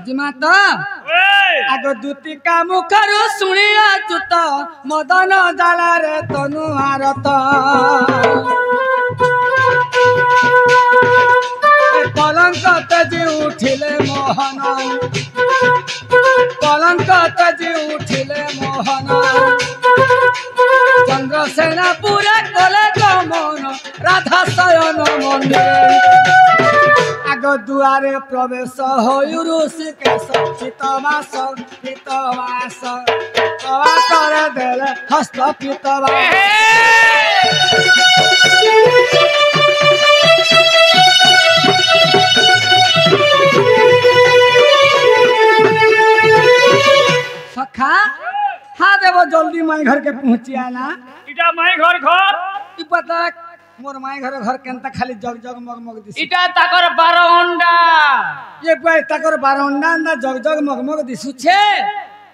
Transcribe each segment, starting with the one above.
जिमा तो आग दूतिका मुखरु शुणिया चुत मदन जाला रे तनु आरत कलंक तेजी उठिले मोहन कलंक तेजी उठिले मोहन चंद्रसेना पूरा कले गमन राधा शयन मंदिर आग दुआरे प्रवेश होयु ऋषिकेश पितवास पितवास तवा करे देले हस्त पितवास सखा हाँ देवो जल्दी माई घर के पहुंचिया ना इटा माई घर घर ई पता मोर माई घर घर केनता खाली जग जग मगमग दिस इटा ताकर 12 अंडा ये पाई ताकर 12 अंडा अंडा जग जग मगमग दिसु छे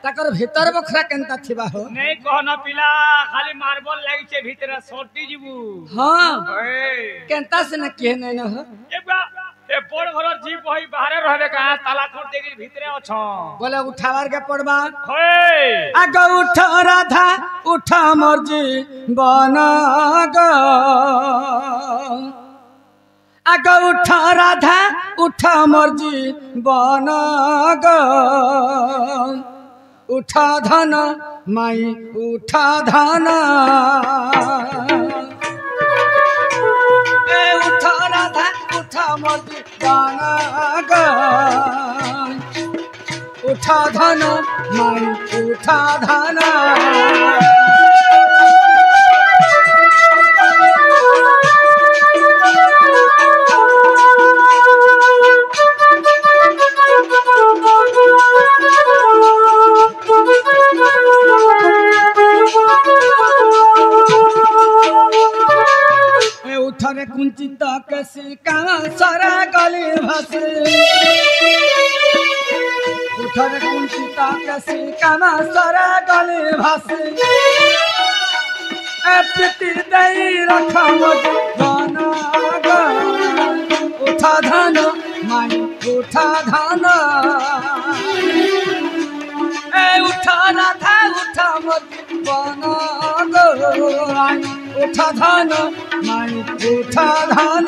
ताकर भीतर बखरा केनता थिबा हो नहीं कहना पिला खाली मार्बल लागी छे भीतर सोटी जीबू हां ए केनता से न के नै न हो ए बड़ घर जीव होई बाहरे रहबे का ताला खोल देगी भीतरे अछो बोले उठावार के पड़बा होय आग उठ राधा उठ मर्जी बन ग आग उठ राधा उठ मर्जी बन ग उठ धन माई उठ धन ए उठ राधा उठ मर्जी बन ग उठ धन माई उठ धन उठरे कुंचित कसी का सरा गली भासे उठरे कुंचित कसी का सरा गली भासे प्रीति दई रख धन उठ धन माई उठ धन उठ राधा उठ मत बन उठ धन माई उठ धन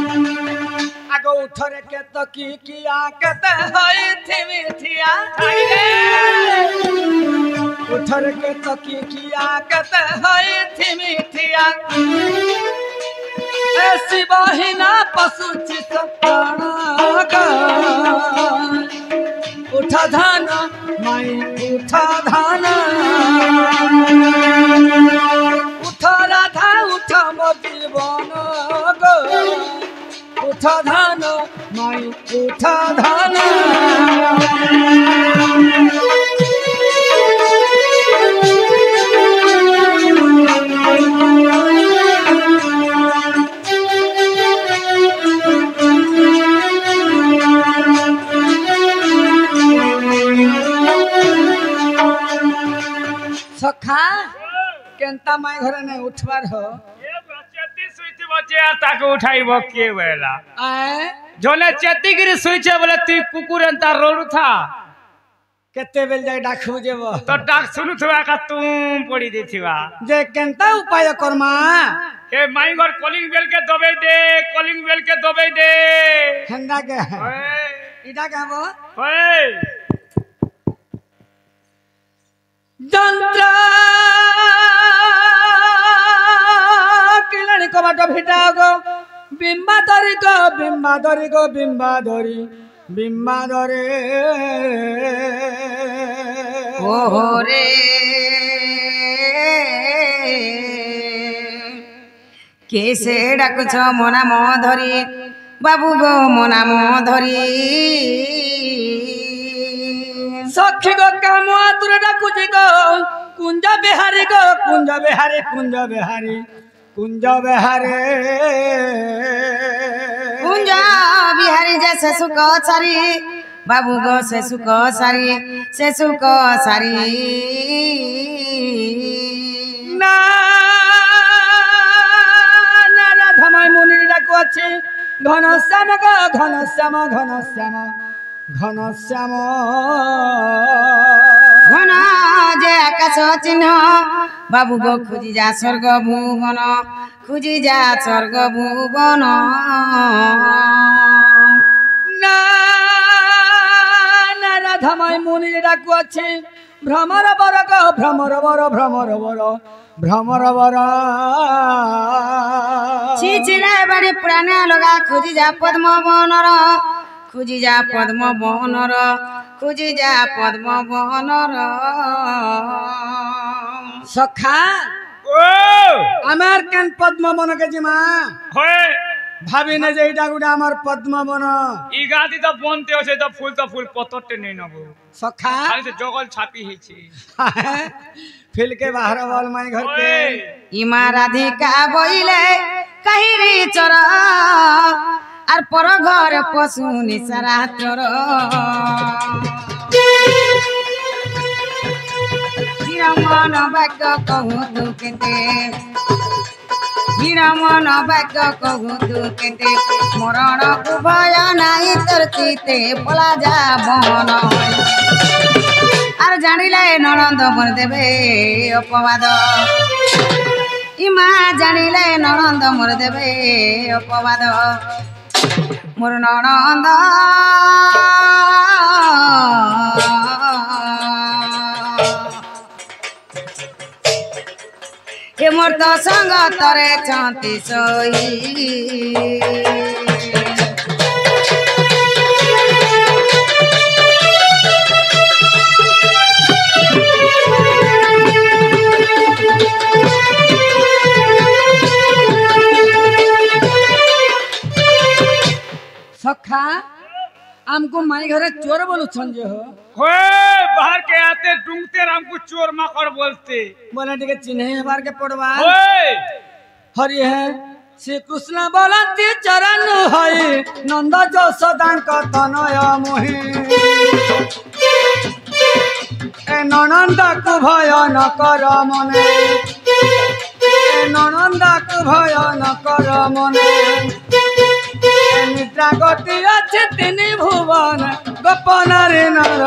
आगो उठरे के तो की किया केते होई थी मिठिया उठर के तकी किया कहते है थी मिठिया ऐसी बहिना पशु चित उठा धान माई उठा धान उठा राधा उठा मोती बन उठा धान माई उठा धान सखा केनता माई घरे नहीं उठवार हो ये चेती सुईती बचे ताके उठाइबो के बेला आए जोने चेती गिरी सुईचे बोले तू कुकुर अंता रोलु था केते बेल जाय डाकू जेबो तो डाक सुनु थवा का तुम पड़ी देथिवा जे केनता उपाय करमा ए माई घर कॉलिंग बेल के दबे दे कॉलिंग बेल के दबे दे हंदा के ओए इडा कहबो ओए जंत्र किलणी को बाटो भिटागो बिम्बाधरी गो बिम्बाधरी गो बिम्बाधरी बिम्बाधरी ओहो रे केसे डाकुछ मो नाम धरी बाबू गो मो नाम धरी सखी गो काम आतुर डाकुची गो कुंज बिहारी गो कुंज बिहारी कुंज बिहारी कुंज बिहारी कुंज बिहारी হারি যে সে সুখ সারি বাবু গো সে সুখ সারি না না রাধামাই মুনির ডাকু আছে ঘনশ্যাম গো ঘনশ্যাম ঘন যে আকাশ চিহ্ন বাবু গো খুঁজি যা স্বর্গ ভুবন না না রাধামাই মুনির ডাকু আছে ভ্রমর বর গো ভ্রমর বর চিচিরে বাড়ি প্রাণে লগা খুঁজি যা পদ্ম বনর সখা ও আমার কেন পদ্মবনকে জিমা হয় ভাবি না যে এইটা গোটা আমার পদ্মবন ই গাদি তো বনতে আছে তো ফুল পতরতে নেই নব সখা খালি সে জগল ছাপি হইছে ফিলকে বাহার বল মাই ঘর के ইমা রাধিকা বইলে কাহিরি চর আর পর ঘর পশু নিসারা চর বিরমন বাক্য কহু তু কেতে মরণ কু ভয় নাই তোর চিতে পলা যা বন আর জানিলে ননন্দ মর দেবে অপবাদ ইমা জানিলে ননন্দ মর দেবে অপবাদ মোর ননন্দ এ মোর তো সঙ্গ তরে চাঁতি সই सखा हमको माई घरे चोर बोलू संजय हो होए बाहर के आते डूंगते हमको चोर माकड़ बोलते बोले ठीक चिन्हे बार के पड़वा होए हरि है श्री कृष्ण बोलती चरण है नंद जशोदांक तनय मोहि ए ननंद को भय न कर मने ननंद को भय न कर मने निद्रा गति अच्छे तीन भुवन गोपनारी नर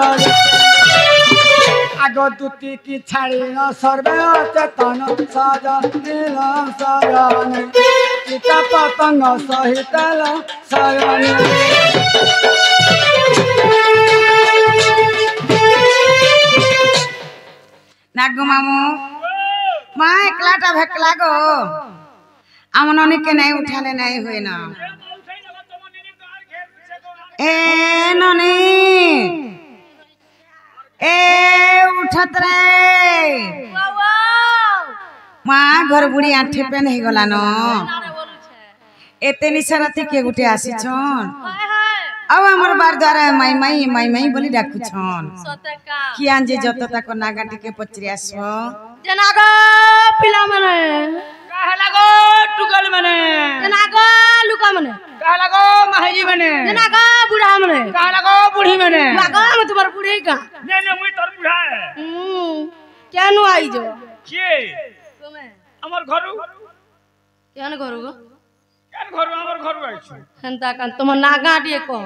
आग दुति की छाड़ी न सर्वे चेतन सजन चिता पतंग सहित शयन नागो मामू माँ एकलाटा भेकला गो आमननी के नहीं उठाले नहीं हुए ना ए ननी ए उठत रे माँ घर बुढ़ी आठे पे नहीं गला न एते निशराती के गुटे आसी छन अब हमर बार द्वारा माई माई बोली डाकु छन कियान जे जत तक नागाटी के पचरी आसो जनागा पिला मने कहलागो टुकल मने जनागा लुका मने कहलागो महजी मने जनागा बुढ़ा मने कहलागो बूढ़ी मने लागा मैं तुम्हार बुढ़ी का ने मुई तोर बुढ़ा है क्या नु आई जो के तुम्हें हमर घरु क्या न करू गो केन घरु हमर घरु आइछु हंता कान तुम नागा दिए को ओ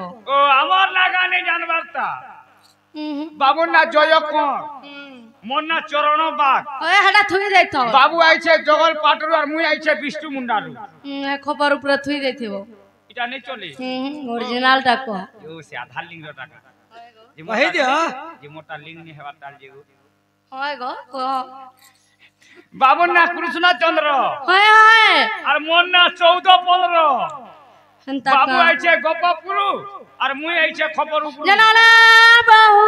हमर नागा नहीं जानबारता बाबू ना जय को मोन्ना चरण बाग ओए हटा थुई जाइतो बाबू आइछे जगल पाटरु और मुई आइछे विष्णु मुंडारु खबर ऊपर थुई जाइथिबो इटा नहीं चले ओरिजिनल टा को यो से आधार लिंग रो टाका वही दियो जे मोटा लिंग नहीं हेबा ताल जेगो होय गो को बाबू ना कृष्ण चंद्र होय होय और मोन्ना 14-15 हंता बाबू का आइछे गोपपुरु और मुई आइछे खपरपुरु जनाला बाहू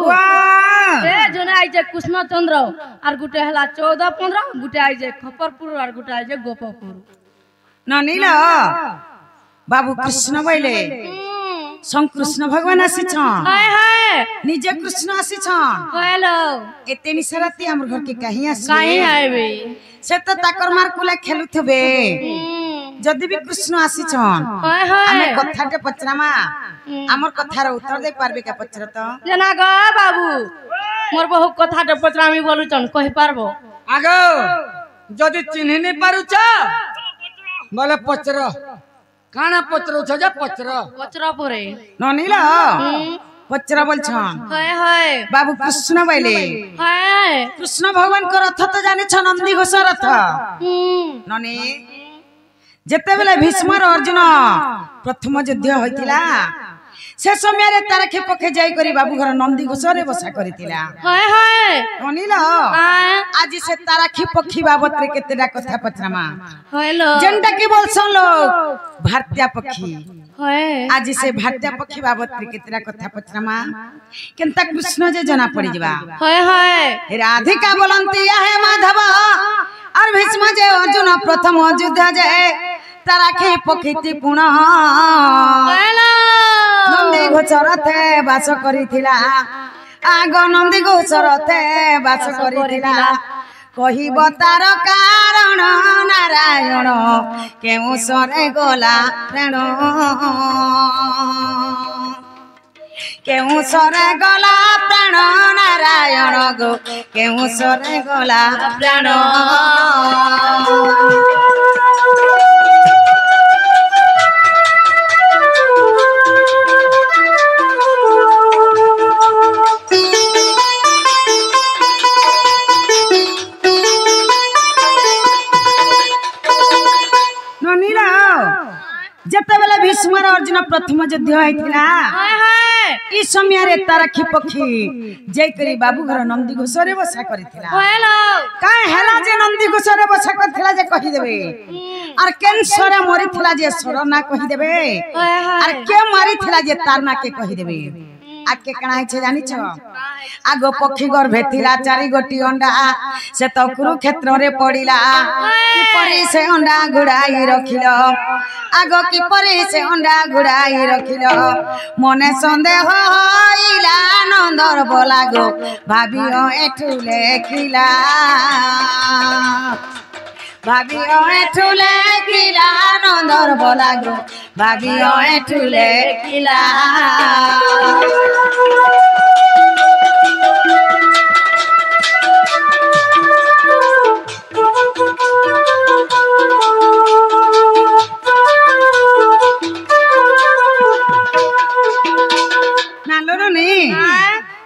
वाह ए जने आई जे कृष्ण चंद्र और गुटे हला 14-15 गुटे आई जे खपरपुर और गुटे आई जे गोपपुर ननील बाबू कृष्ण बोले सं कृष्ण भगवान आसी छन हाय हाय निजे कृष्ण आसी छन हेलो एते निशराती हमर घर के कहीं आसी काहे आइबे से तो ताकर मार कुला खेलु थबे जदि भी कृष्ण आसीछन हाय हाय आमे कथाटे पचरामा हमर कथार उत्तर दे पारबे का पचर तो जना ग बाबू मोर बहु कथाटे पचरामी बोलुचन कहि पारबो आगो जदि चिन्ह नहीं पारुछ बोले पचर काना पचरुछ जे पचर पचरा परे ननिल पचरा बोलछन हाय हाय बाबू कृष्ण बोले हाय कृष्ण भगवान को रथ तो जाने छ नंदी घोष रथ ननी जेते बेले भीष्म और अर्जुन प्रथम युद्ध होइतिला से समय रे तार खेपखे जाई करी बाबू घर नंदी घोष रे बसा करथिला हाय हाय अनिल हाय आज से तारा खेपखी बाबत रे केतेडा कथा पचरामा हेलो जेंटा की बोलसन लोग भारतीय पक्षी हाय आज से भारतीय पक्षी बाबत रे केतेडा कथा पचरामा केनता कृष्ण जे जना पड़ी जबा हाय हाय राधिका बोलंती है माधव और भीष्म जे अर्जुन प्रथम युद्ध जे तारा खेपखीति पुनः हेलो नंदी घोषरथे बास करिथिला आग नंदी घोषरथे बास करिथिला कहिब तार कारण नारायण केउ सरे गला प्राण केउ सरे गला प्राण नारायण गो केउ सरे गला प्राण जेतेबेले भीष्म और अर्जुन प्रथम युद्ध होइतिला हाय हाय ई समय रे तारा खेपखी जय करी बाबू घर नंदी घोष रे बसा करथिला हेलो काहे हला जे नंदी घोष रे बसा करथिला जे कहि देबे और केन सरे मरिथिला जे सर ना कहि देबे हाय हाय और के मारिथिला जे तार ना के कहि देबे आके कणाई छे जानि छ आगो पक्षी गर्भे थिला चारि गोटी अंडा से तो कुरुक्षेत्र रे पड़िला कि परी से अंडा गुड़ाई रखिलो आगो कि परी से अंडा गुड़ाई रखिलो मने संदेह होइला नंदर बोला गो भाबियो एठु लेखिला भाबियो एठु लेखिला नंदर बोला गो भाबियो एठु लेखिला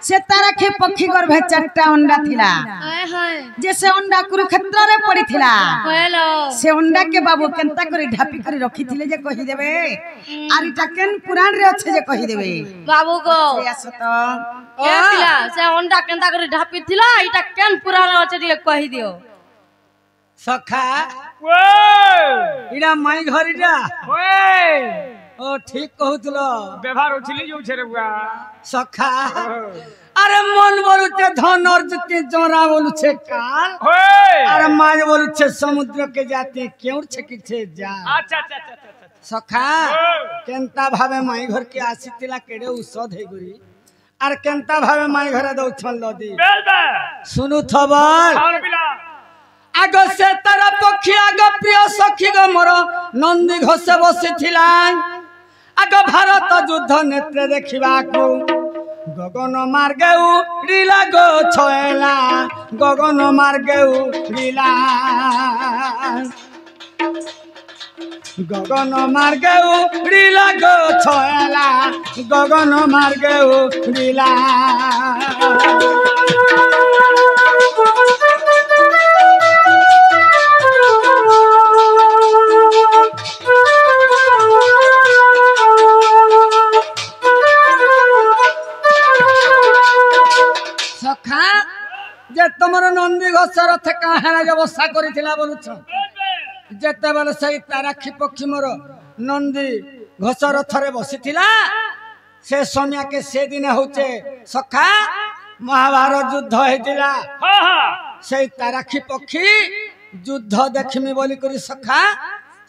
से तारा खे पक्षी गर्भे चारटा अंडा थिला हाय हाय जैसे अंडा कुरुक्षेत्र रे पड़ी थिला हेलो से अंडा के बाबू केनता करी ढापी करी रखी थिले जे कहि देबे आर इटा केन पुराण रे अच्छे जे कहि देबे बाबू को आसो तो ए पिला से अंडा केनता करी ढापी थिला इटा केन पुराण अछि रे कहि दियो सखा ओए इडा माई घर इडा ओए ओ ठीक कहूतलो व्यवहार उछली जो छे रे बुआ सखा अरे मन बोलुचे धन अर्जुती जोरा बोलुचे काल ओए अरे माज बोलुचे समुद्र के जाते क्यों छकी छे जा अच्छा अच्छा अच्छा अच्छा सखा केनता भावे माई घर के आसीतिला केडे औषध हे गुरी आर केनता भावे माई घरे दउछन लदी बेल बे सुनु थबर खान पिला आग से तारा पक्षी आग प्रिय सखी ग मोर नंदी घोष बसिथिला आग भारत युद्ध नेत्र देखिबा को गगन मार्गे उड़िला गो छयला गगन मार्गे उड़िला गगन मार्गे उड़िला गो छयला गगन मार्गे उड़िला सखा जे तुमर नंदी घोष रथ कहाना व्यवस्था करिथिला बोलुछ जेते बेले सही ताराखी पक्षी मोर नंदी घोष रथ रे बसिथिला से समय के से दिन होचे सखा महाभारत युद्ध हेतिला हां हां से ताराखी पक्षी युद्ध देखिमी बोली करी सखा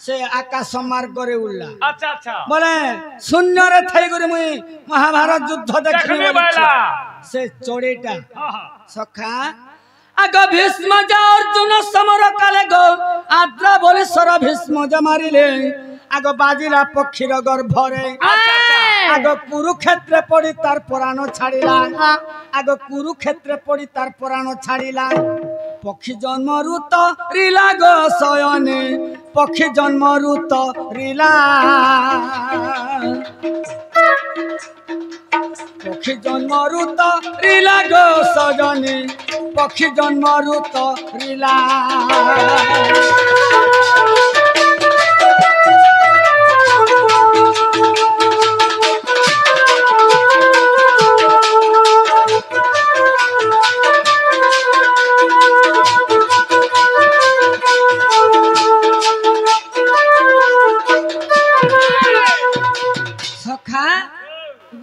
से आकाश मार्ग रे उड़ला अच्छा अच्छा बोले शून्य रे थई गरी मुई महाभारत युद्ध देखिमी बोली देखिमी बोला से चोड़ीटा हां हां सखा আগ ভীষ্ম যা অর্জুন সমর কালে গো আদ্রা বলে সর ভীষ্ম যা মারিলে আগ বাজিলা পক্ষীর গর্ভরে আগ কুরুক্ষেত্রে পড়ি তার প্রাণ ছাড়িলা আগ কুরুক্ষেত্রে পড়ি তার প্রাণ ছাড়িলা পক্ষী জন্মরু তো রিলা গো শয়নে পক্ষী জন্মরু তো রিলা পক্ষী জন্মরু তো রিলা গো সজনে পক্ষী জন্মরু তো রিলা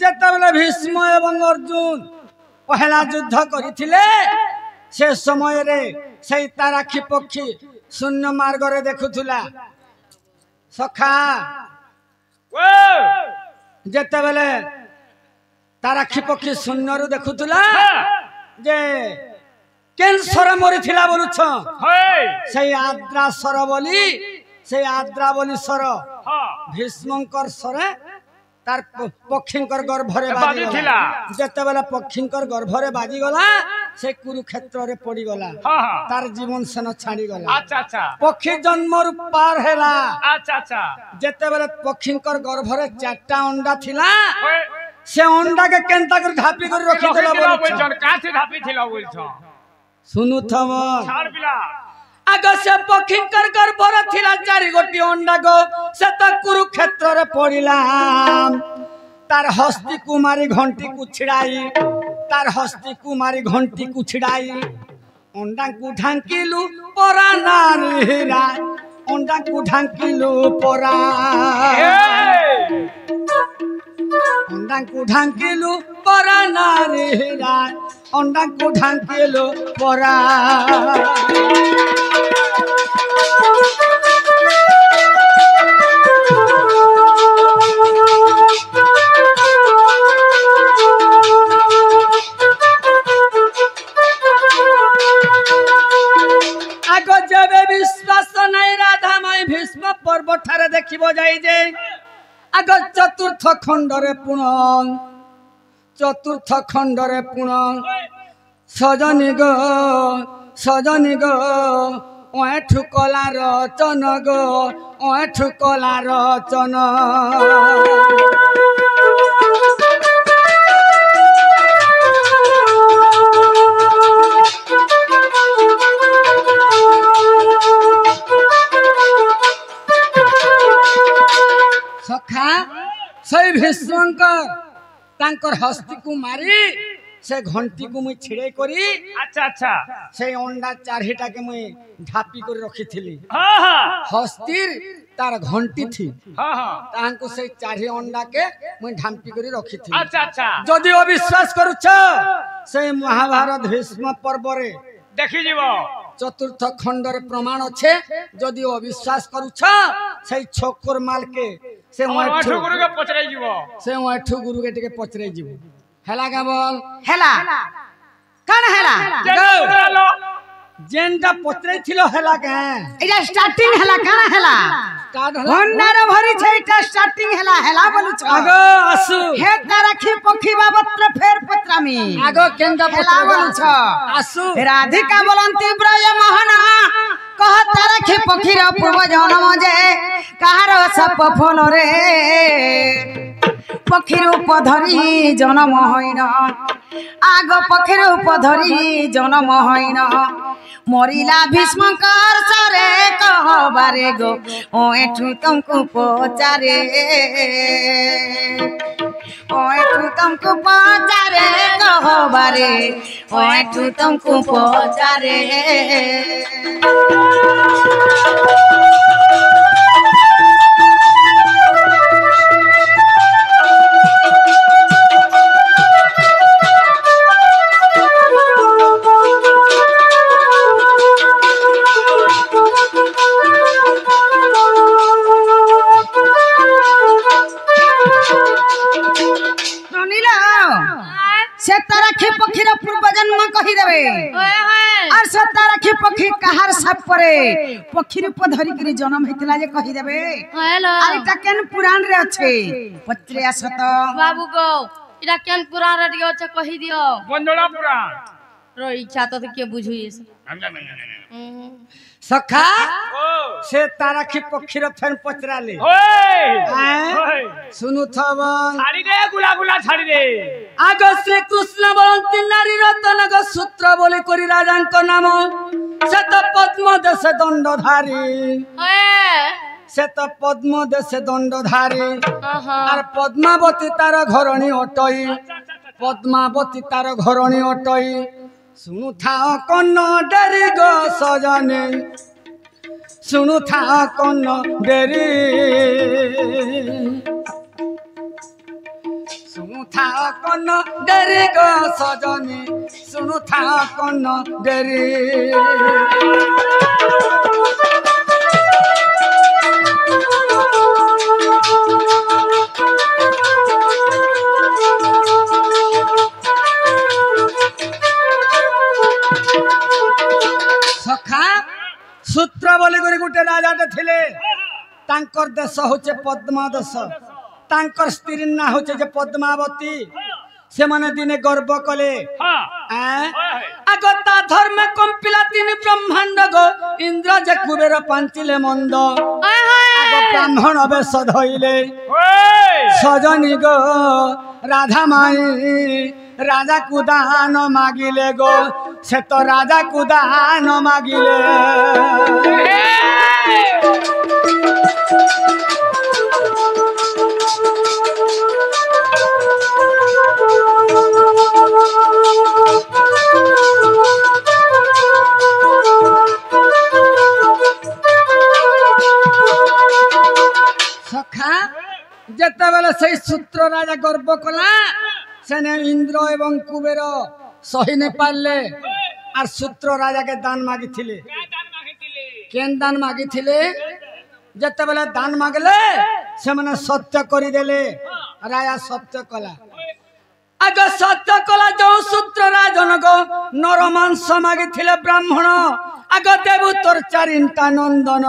যেতবেলে ভীষ্ম এবং অর্জুন পহেলা যুদ্ধ করিଥିଲେ সে সমୟରେ সেই তারাক্ষী পক্ষী শূন্য মার্গরে দেখুଥିଲା সখা যেতবেলে তারাক্ষী পক্ষী শূন্যରୁ ଦେଖୁଥିଲା যে ক্যান্সারে মরিଥିଲା বলুছ সেই আদ্রাসর বলি সেই আদ্রা বলি সর ভীষ্মঙ্কর সরে তার পক্ষীঙ্কর গর্ভরে বাজিগলা যেতবেলে পক্ষীঙ্কর গর্ভরে বাজিগলা সে কুরুক্ষেত্রে পড়িগলা তার জীবন সেন ছাড়িগলা পক্ষী জন্মরু পার হেলা যেতবেলে পক্ষীঙ্কর গর্ভরে 4টা অন্ডা থিলা সে অন্ডাকে কেনতা করে ঢাপি করে রখিছিল বলছ কাছে ঢাপি ছিল বলছ শুনুথম ছাড়বিলা আগ সে পক্ষীঙ্কর গর্ভরে থিলা 4 গোটি অন্ডা গো সে তো কুরুক্ষেত্রে পড়িলাম তার হস্তি কুমারী ঘন্টি কুছিড়াই তার হস্তি কুমারী ঘন্টি কুছিড়াই অন্ডাকু ঢাঙ্কিলু পরা নারীরা অন্ডাকু ঢাঙ্কিলু পরা অন্ডাকু ঢাঙ্কিলু পরা নারীরা অন্ডাকু ঢাঙ্কিলু পরা আগ যেবে বিশ্বাস নাই রাধাময় ভীষ্ম পর্ব ঠারে দেখিব যাই যে আগ চতুর্থ খণ্ডরে পুণ চতুর্থ খণ্ডরে পুণ সজনী গো ওঠু কলা রচন গো ওঠু কলা রচন সখা সেই ভীষ্মঙ্কর তাঙ্কর হস্তিকু মারি সে ঘন্টিকু মুই ছিড়ে করি সেই অন্ডা 4টাকে মুই ঢাপি করে রখিছিলি হস্তির তার ঘন্টি থি তাহাঙ্কু সেই 4 অন্ডাকে মুই ঢাম্পি করে রখিছিলি যদি অবিশ্বাস করুছ সেই মহাভারত ভীষ্ম পর্বরে দেখি যাব চতুর্থ খণ্ডরে প্রমাণ আছে যদি অবিশ্বাস করুছ সেই ছোকর মালকে সে ওঠু গুরুকে পচরাই যাব সে ওঠু গুরুকে টিকে পচরাই যাব হেলা কা বল হেলা কান হেলা যেনটা পচরাই ছিল হেলা কা এটা স্টার্টিং হেলা কান হেলা স্টার্ট হলা ভন্ডার ভরি छै এটা স্টার্টিং হেলা হেলা বলুছ আগো আসু হে তারাক্ষী পক্ষী বাবত্র ফের পত্রামি আগো কেনটা হেলা বলুছ আসু রাধিকা বলন্তি ব্রজ মোহনা কহ তারাক্ষী পক্ষীর পূর্ব জন্ম যে কাহার সাপ ফল রে পক্ষী রূপ ধরি জন্ম হইন আগ পক্ষী রূপ ধরি জন্ম হইন মরিলা ভীষ্মঙ্কর সরে কহবারে গো ও এঠু তমকু পচারে ও এঠু তমকু পচারে কহবারে ও এঠু তমকু পচারে से ताराक्षी पक्षीर पूर्व जन्म कही देवे আর সে তারাখি পক্ষী কাহার সাপ পরে পক্ষী রূপ ধরি করে জন্ম হইতিলা যে কহি দেবে হ্যালো আর এটা কেন পুরাণ রে আছে পত্রে আসত বাবু গো এটা কেন পুরাণ রে দিও আছে কহি দিও বন্দনা পুরাণ র ইচ্ছা তো কে বুঝুইস সখা ও সে তারাখি পক্ষীর ফেন পচরালে ওই হ্যাঁ? শুনু থবন ছাড়ি দে গুলা গুলা ছাড়ি দে আগ শ্রীকৃষ্ণ বলন্তি নারী রতনগ সূত্র বলি করি রাজাঙ্ক নাম সে তো পদ্ম দেশে দণ্ডধারী হ্যাঁ সে তো পদ্ম দেশে দণ্ডধারী আহা আর পদ্মাবতী তার ঘরণী অটই পদ্মাবতী তার ঘরণী অটই শুনু থাও কন্ন ডেরি গো সজনে শুনু থাও কন্ন ডেরি শুনু থাও কন্ন ডেরি গো সজনে শুনু থাও কন্ন ডেরি সখা সূত্র বলি করে গোটে রাজাটে ଥିଲେ তাঙ্কর দেশ হচ্ছে পদ্মা দেশ তাঙ্কর স্ত্রীর না হচ্ছে যে পদ্মাবতী সেমানে দিনে গর্ব কলে হ্যাঁ আগ তা ধর্মে কম্পিলা তিনি ব্রহ্মাণ্ড গো ইন্দ্র যে কুবের পাঞ্চিলে মন্দ আগ ব্রাহ্মণ বেশ ধইলে ওই সজনী গো রাধা মাই রাজা কুদান মাগিলে গো সে তো রাজা কুদান মাগিলে সখা যেତେବେଳେ সেই সূত্র রাজা গর্ব কলা সেনে ইন্দ্র এবং কুবের সহি নে পারলে আর সূত্র রাজাকে দান মাগিଥିଲେ কেন দান মাগিଥିଲେ যেତେବେଳେ দান মাগলে সেমানে সত্য করিদেলে রাজা সত্য কলা আগ সত্য কলা ଯେଉଁ সূত্র রাজনগ নর মাংস মাগিଥିଲେ ব্রাহ্মণ আগ দেবু তোর চারিটা নন্দন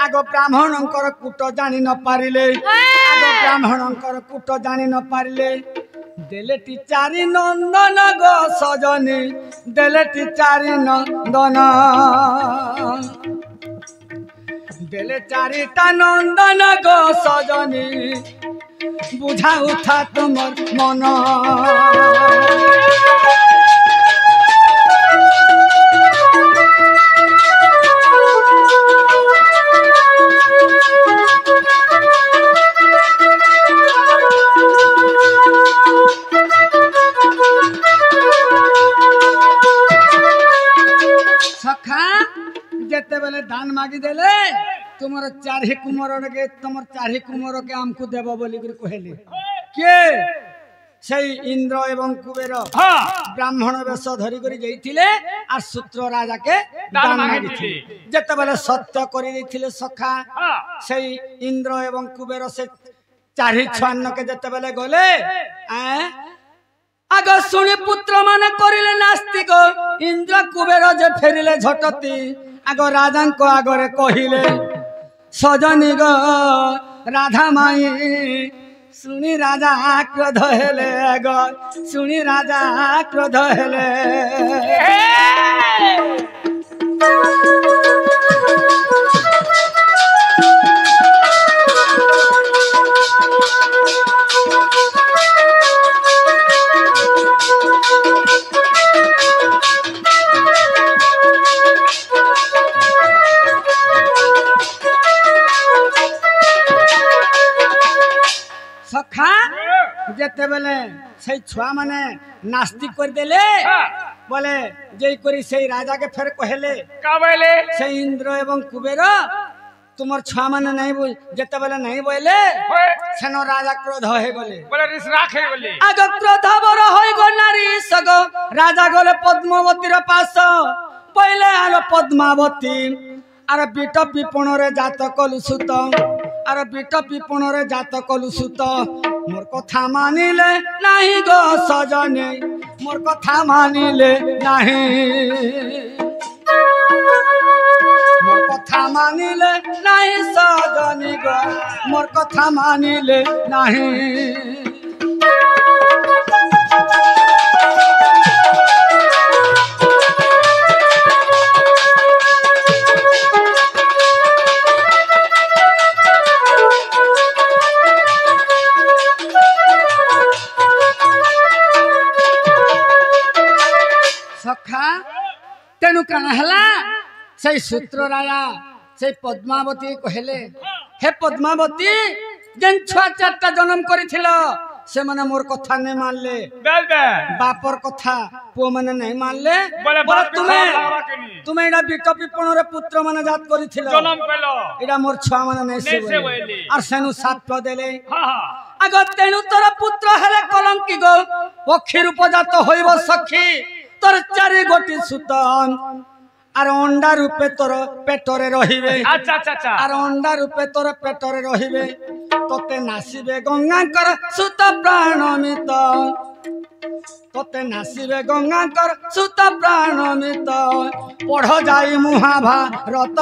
আগ ব্রাহ্মণଙ୍କର କୂଟ ଜାଣି ନ ପାରିଲେ ଆଗ ବ୍ରାହ୍ମଣଙ୍କର କୂଟ ଜାଣି ନ ପାରିଲେ ଦେଲେଟି ଚାରି ନନ୍ଦନ ଗୋ ସଜନୀ ଦେଲେଟି ଚାରି ନନ୍ଦନ ଦେଲେ ଚାରିଟା ନନ୍ଦନ ଗୋ ସଜନୀ ବୁଝାଉଥା ତୁମର ମନ সখা যেতেবেলে দান মাগিদেলে তোমার চারি কুমরকে তোমার চারি কুমরকে আমকু দেব বলি করে কহিলে কে সেই ইন্দ্র এবং কুবের ব্রাহ্মণ বেশ ধরি করে যাইছিলে আর সূত্র রাজাকে দান মাগিছিলে যেতেবেলে সত্য করে দিয়েছিলে সখা সেই ইন্দ্র এবং কুবের সে চারি ছয়ান্নকে যেতেবেলে গলে আগ শুনি পুত্র মানে করিলে নাস্তিক ইন্দ্র কুবের যে ফেরিলে ঝটতি আগ রাজাঙ্ক আগরে কহিলে সজনী গো রাধা মাই শুনি রাজা ক্রোধ হেলে গো শুনি রাজা ক্রোধ হেলে সখা যেতেবেলে সেই ছুয়া মানে নাস্তিক করে দেলে বলে যেই করি সেই রাজাকে ফের কহেলে কাবেলে সেই ইন্দ্র এবং কুবের তোমার ছুয়া মানে নাই যেতেবেলে নাই বলে সেন রাজা ক্রোধ হয়ে গলে বলে রিস রাখে বলে আগ ক্রোধ বড় হয়ে গো নারী সগ রাজা গলে পদ্মাবতীর পাশ বইলে আলো পদ্মাবতী আর বিট পিপণরে জাত কলু সুত আর বিট পিপণরে জাত কলু সুত মোর কথা মানিলে নাহি গো সজনে मोर कथा मानिले नहीं मोर कथा मानिले नहीं सजनी गो मोर कथा मानिले नहीं सखा तेणु कण है से सूत्र राया से पद्मावती कहले हे पद्मावती जेन छुआ चारटा जन्म करिथिल से माने मोर कथा नहीं मानले बापर कथा पुओ माने नहीं मानले तुम्हें एडा बिक पिपण रे पुत्र माने जात करिथिल जन्म पेलो एडा मोर छुआ माने नहीं से और सेनु साथ देले आग तेणु तोर पुत्र हेले कलंकी गो पक्षी रूप जात होइबो सखी तोर चारि गोटी सुतन आर अंडा रूपे तोर पेटरे रहिबे अच्छा अच्छा अच्छा आर अंडा रूपे तोर पेटरे रहिबे तोते नासिबे गंगाकर सुत प्राणमित तोते नासिबे गंगाकर सुत प्राणमित पढ़ जाई महाभारत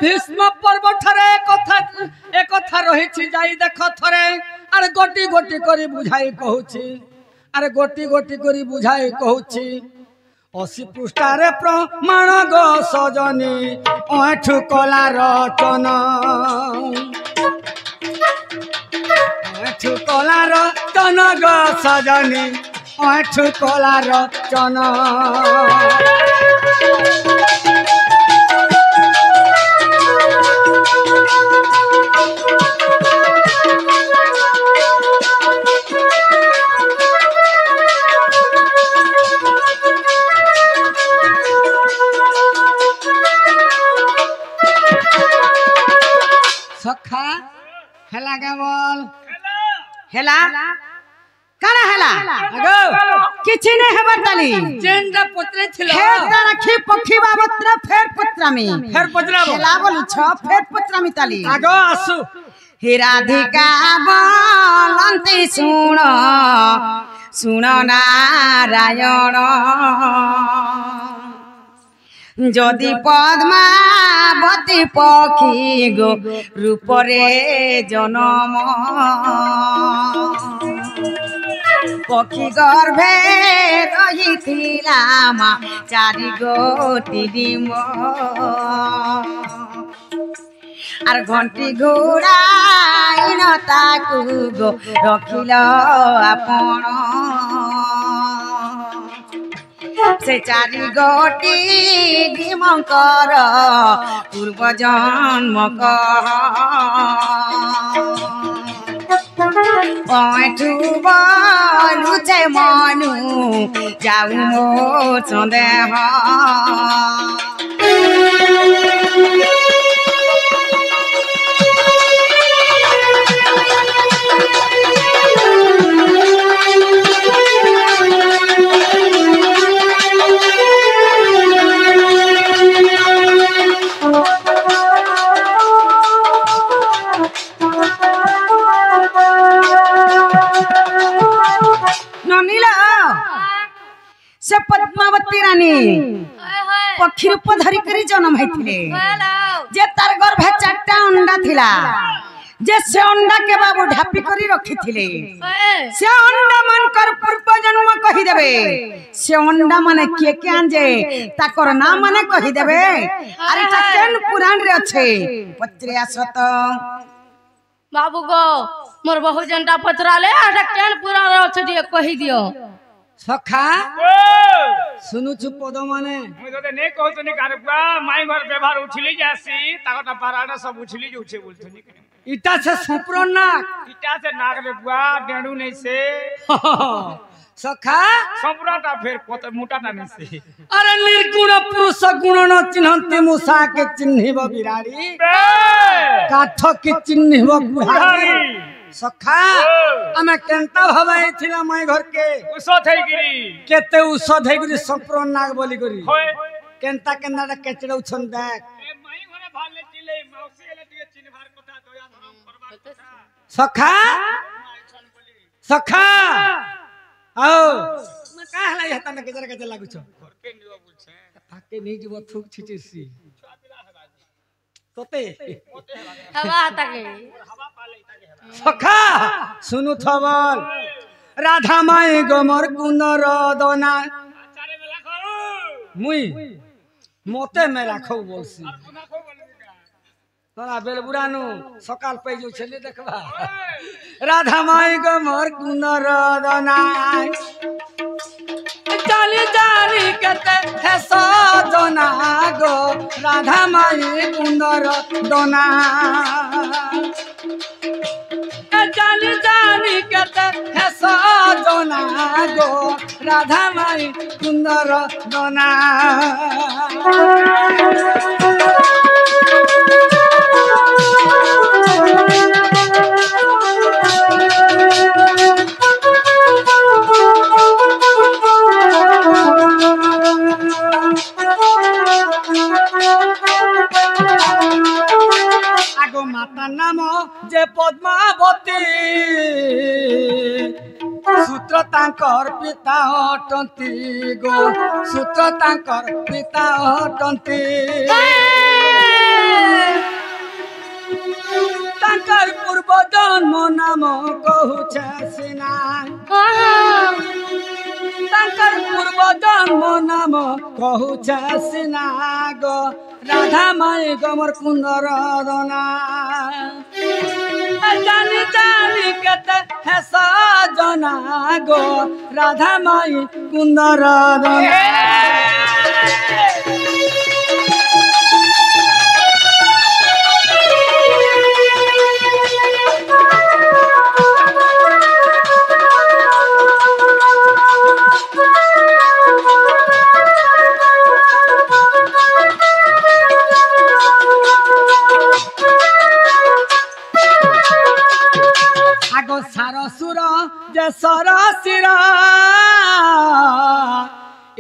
भीष्म पर्व ठरे एक कथा रही जाई देख थरे अरे गोटी गोटी करी बुझाई कहूची अरे गोटी गोटी करी बुझाई कहूची 80 पृष्ठारे प्रमाण गो सजनी ओठु कला रचन ओठु कला रचन गो सजनी ओठु कला रचन सखा हेला के बोल हेला काना हेला अगो किछि ने हेबर ताली जेंदा पुत्र छिलो फेर रखी पक्षी बाबत्र फेर पुत्रामी फेर पुत्राबो हेला बोलु छ फेर पुत्रामी ताली आगो आसु हे राधिका बोलंती सुण सुण नारायण जदि पद्मावती पक्षी गो रूपरे जन्म पक्षी गर्भे रहिथिला मा चारि गोटी डिम आर घंटी घोड़ाइन ताकू गो रखिल आपण से चारि गोटी डिमकर पूर्व जन्म पैठू बोलुचे मनु जाऊ मो सन्देह से पद्मावती रानी पक्षी रूप धरी करी जन्म होइथिले जे तार गर्भ 4टा अंडा थिला जे से अंडा के बाबू ढापी करी रखिथिले से अंडा मन कर पूर्व जन्म कहि देबे से अंडा माने के आंजे ताकर नाम माने कहि देबे अरे ता केन पुराण रे अछि पत्रे आसत बाबू गो मोर बहु जनता पचराले आटा केन पुराण रे अछि जे कहि दियो सखा सुनु छु पद माने मुई तते ने कहतो नि कारबा माई घर व्यवहार उछली जासी ताकता पाराडा सब उछली जोछे बोलथनि इटा से संपूर्ण नाक इटा से नाक रे बुआ डेडू नहीं से सखा संपूर्णटा फेर पत मोटाटा नहीं से अरे निर्गुण पुरुष गुण न चिन्हन्ति मूषा के चिन्हिब बिरारी काठ के चिन्हिब कुहारी सखा आमे केंता भवाई थिला माई घर के उस थे गिरी केते औषध है गुरी संप्रो नाग बोली गुरी होए केंता केंता केचड़े उछन देख ए माई घरे भाले चिले मौसी एले टिके चिन्हवार कथा दया धरम करबा कथा सखा सखा आओ मैं का हला हता में केजरा केजरा लागु छ के निवा बुलछे फाके नहीं जीव थुक छिचिसी तोते हवा आता के हवा पाले ताके सखा सुनु थबल राधा माई गमर कुनर दना चारे में लाखो मुई मोते में राखौ बोलसी पुना खो बोलबा तोरा बेलबुरानु सकाल पैजो छले देखबा राधा माई गमर कुनर दना चली जाली कते है सजना गो राधा माई कुनर दना चली जाली कते है सजना गो राधा माई कुनर दना आगो माता नाम जे पद्मावती सूत्र तांकर पिता अटंती गो सूत्र तांकर पिता अटंती तांकर पूर्व जन्म नाम कहूछे सिना तांकर पूर्व जन्म नाम कहूछे सिना गो राधा माई गमर कुंदर दना जानी जानी कते है सजना गो राधा माई कुंदर दना आगो सारसुर जे सरसिरा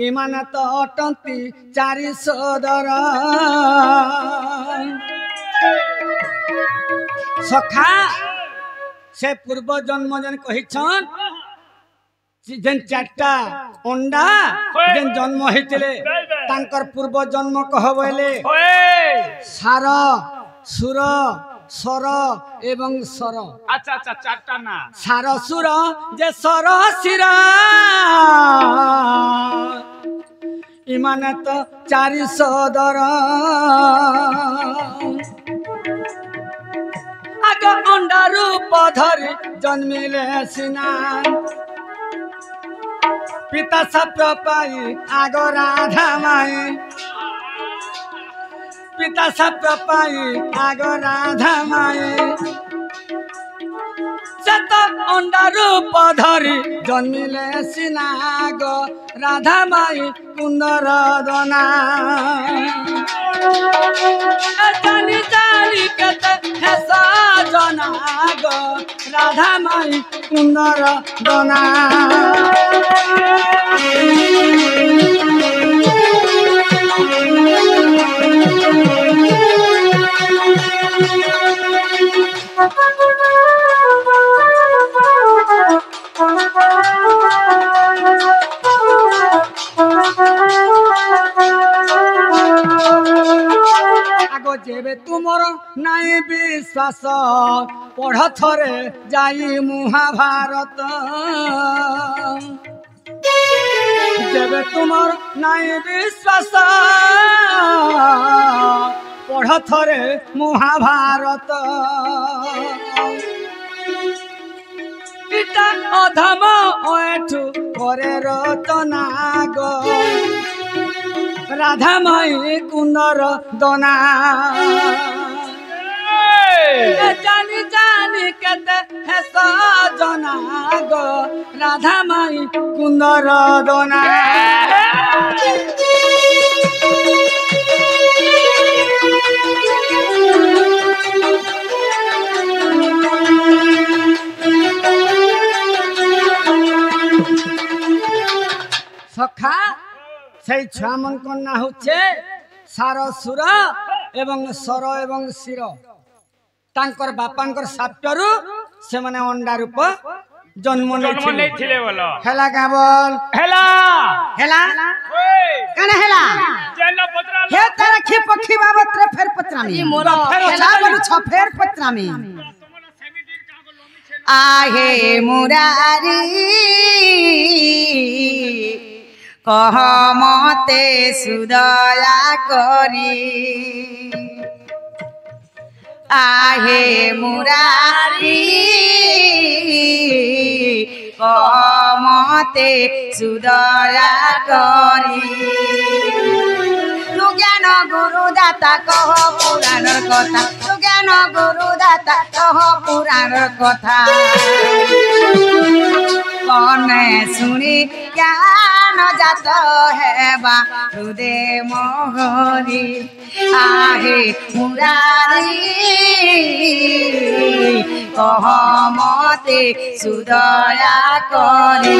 इमान तो अटंती चारि सोदर सखा से पूर्व जन्म जन कहिछन जेन चारटा अंडा जेन जन्म होइतिले तांकर पूर्व जन्म कहबले होए सार सुर सर एवं सर अच्छा अच्छा चारटा ना सार सुर जे सर सिरा इमाने तो चारि सदर आग अंडा रूप धरि जन्मिले सिना पिता सप्र पाई आग राधा माई पिता सप्र पाई आग राधा माई सत अंडा रूप धरि जन्मिले सिना गो राधा माई कुंदर दना जानी जानी कते है सजना गो राधा माई कुंदर दना आगो जेबे तुमर नाई विश्वास पढ़ थरे जाई महाभारत जेबे तुमर नाई विश्वास पढ़ थरे महाभारत पिता अधम एठु करे रचना गो राधा माई कुंदर दना जानी जानी कते है सजना गो राधा माई कुंदर दना সেই ছুয়া মন না হচ্ছে সার সুর এবং সর এবং শির তাঙ্কর বাপাঙ্কর সাপ্যরু সেমানে অন্ডা রূপ জন্ম নেইছিলে বলো হেলা কেবল হেলা হেলা ওই কানে হেলা যেন পত্রালে हे तारा खी पक्षी बाबत फेर पत्रामी मोरा हेला बोलू छ फेर पत्रामी তোমার সেমিটির কাগজ লমি ছে आहे मुरारी कह मते सुदया करी आहे मुरारी कह मते सुदया करी तू ज्ञान गुरुदाता कह पुराण कथा तू ज्ञान गुरुदाता कह पुराण कथा कने शुणी ज्ञान जात हेबा हृदय मोहरी आहे मुरारी कह मते सुदया करी